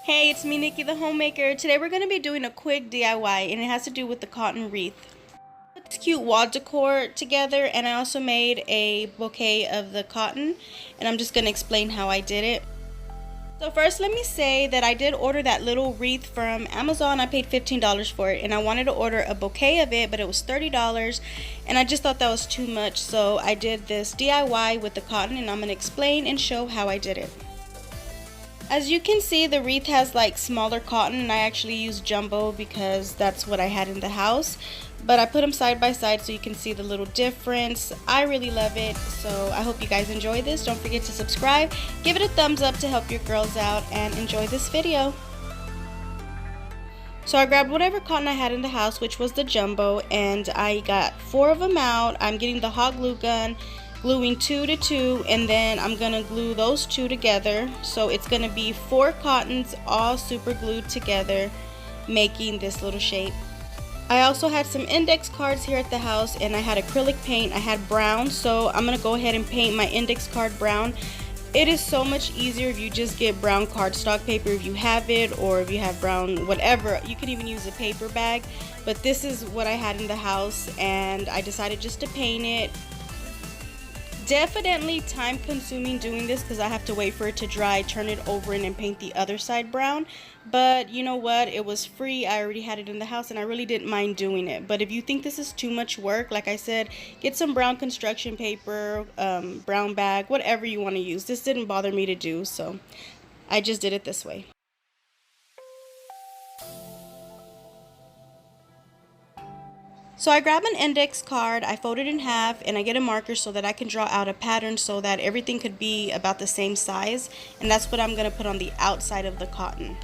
Hey, it's me, Nikki the homemaker. Today we're going to be doing a quick DIY and it has to do with the cotton wreath. Put this cute wall decor together and I also made a bouquet of the cotton and I'm just going to explain how I did it. So first let me say that I did order that little wreath from Amazon. I paid $15 for it and I wanted to order a bouquet of it, but it was $30 and I just thought that was too much. So I did this DIY with the cotton and I'm going to explain and show how I did it. As you can see, the wreath has like smaller cotton and I actually used jumbo because that's what I had in the house. But I put them side by side so you can see the little difference. I really love it, so I hope you guys enjoy this. Don't forget to subscribe, give it a thumbs up to help your girls out, and enjoy this video. So I grabbed whatever cotton I had in the house, which was the jumbo, and I got 4 of them out. I'm getting the hot glue gun, gluing 2 to 2, and then I'm gonna glue those 2 together. So it's gonna be 4 cottons all super glued together, making this little shape. I also had some index cards here at the house and I had acrylic paint. I had brown, so I'm gonna go ahead and paint my index card brown. It is so much easier if you just get brown cardstock paper if you have it, or if you have brown whatever. You can even use a paper bag, but this is what I had in the house and I decided just to paint it. Definitely time consuming doing this because I have to wait for it to dry, turn it over, and then paint the other side brown. But you know what, it was free. I already had it in the house and I really didn't mind doing it. But if you think this is too much work, like I said, get some brown construction paper, brown bag, whatever you want to use. This didn't bother me to do, so I just did it this way. So I grab an index card, I fold it in half, and I get a marker so that I can draw out a pattern so that everything could be about the same size. And that's what I'm going to put on the outside of the cotton.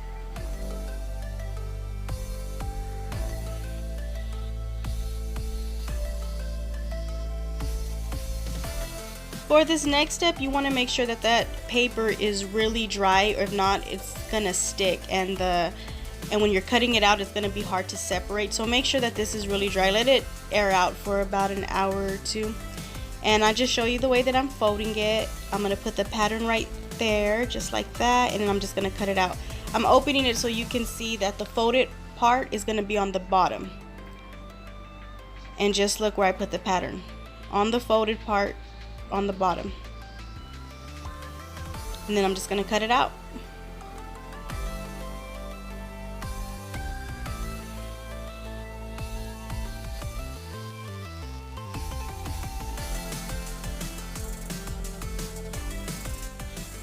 For this next step, you want to make sure that that paper is really dry, or if not, it's going to stick, and when you're cutting it out, it's going to be hard to separate. So make sure that this is really dry. Let it air out for about an hour or two. And I just show you the way that I'm folding it. I'm going to put the pattern right there, just like that, and then I'm just going to cut it out. I'm opening it so you can see that the folded part is going to be on the bottom. And just look where I put the pattern. On the folded part, on the bottom. And then I'm just going to cut it out.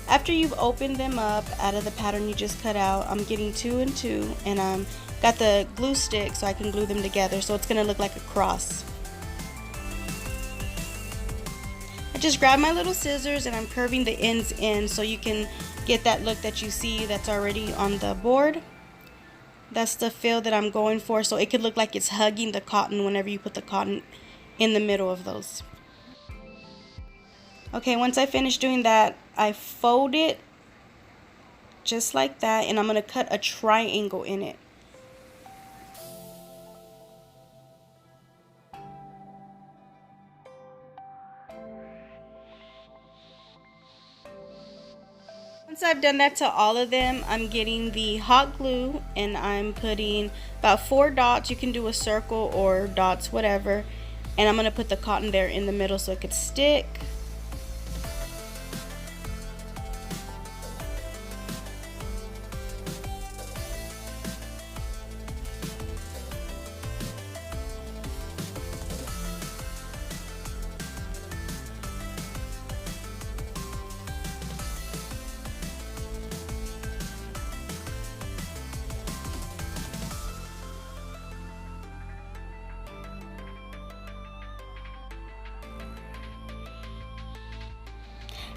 After you've opened them up out of the pattern you just cut out, I'm getting 2 and 2, and I'm got the glue stick so I can glue them together so it's going to look like a cross. I just grab my little scissors and I'm curving the ends in so you can get that look that you see that's already on the board. That's the feel that I'm going for, so it could look like it's hugging the cotton whenever you put the cotton in the middle of those. Okay, once I finish doing that, I fold it just like that, and I'm going to cut a triangle in it. Once I've done that to all of them, I'm getting the hot glue and I'm putting about 4 dots. You can do a circle or dots, whatever. And I'm going to put the cotton there in the middle so it could stick.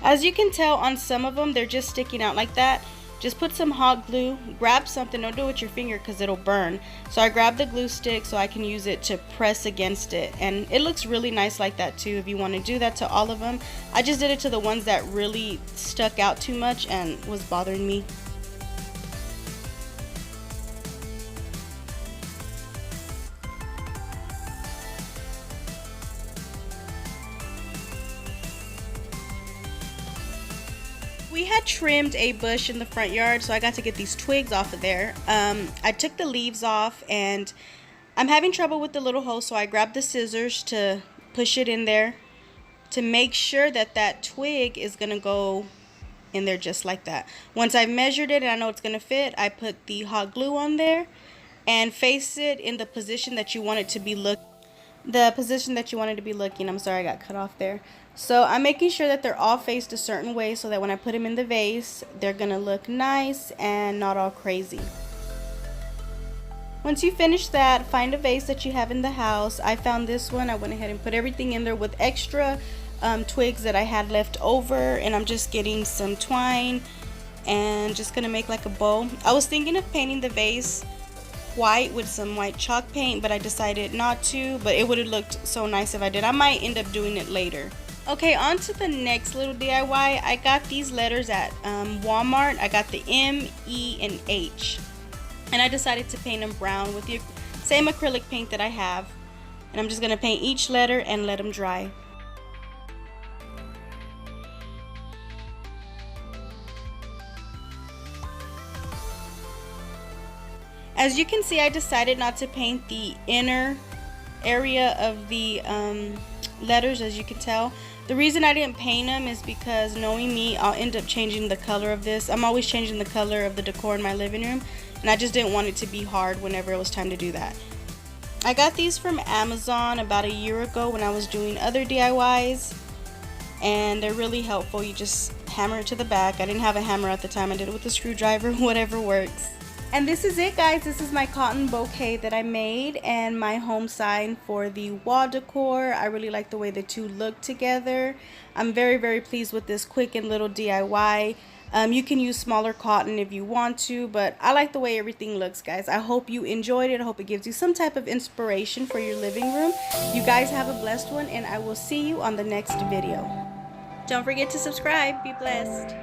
As you can tell on some of them, they're just sticking out like that. Just put some hot glue, grab something, don't do it with your finger because it'll burn. So I grabbed the glue stick so I can use it to press against it. And it looks really nice like that too if you want to do that to all of them. I just did it to the ones that really stuck out too much and was bothering me. We had trimmed a bush in the front yard, so I got to get these twigs off of there. I took the leaves off, and I'm having trouble with the little hole, so I grabbed the scissors to push it in there to make sure that that twig is gonna go in there just like that. Once I've measured it and I know it's gonna fit, I put the hot glue on there and face it in the position that you want it to be looking. I'm sorry, I got cut off there. So I'm making sure that they're all faced a certain way so that when I put them in the vase, they're gonna look nice and not all crazy. Once you finish that, find a vase that you have in the house. I found this one. I went ahead and put everything in there with extra twigs that I had left over, and I'm just getting some twine and just gonna make like a bow. I was thinking of painting the vase white with some white chalk paint, but I decided not to, but it would have looked so nice if I did. I might end up doing it later. Okay, on to the next little DIY. I got these letters at Walmart. I got the M, E, and H, and I decided to paint them brown with the same acrylic paint that I have, and I'm just gonna paint each letter and let them dry. As you can see, I decided not to paint the inner area of the letters, as you can tell. The reason I didn't paint them is because, knowing me, I'll end up changing the color of this. I'm always changing the color of the decor in my living room, and I just didn't want it to be hard whenever it was time to do that. I got these from Amazon about a year ago when I was doing other DIYs, and they're really helpful. You just hammer it to the back. I didn't have a hammer at the time. I did it with a screwdriver, whatever works. And this is it, guys. This is my cotton bouquet that I made and my home sign for the wall decor. I really like the way the two look together. I'm very, very pleased with this quick and little DIY. You can use smaller cotton if you want to, but I like the way everything looks, guys. I hope you enjoyed it. I hope it gives you some type of inspiration for your living room. You guys have a blessed one, and I will see you on the next video. Don't forget to subscribe. Be blessed.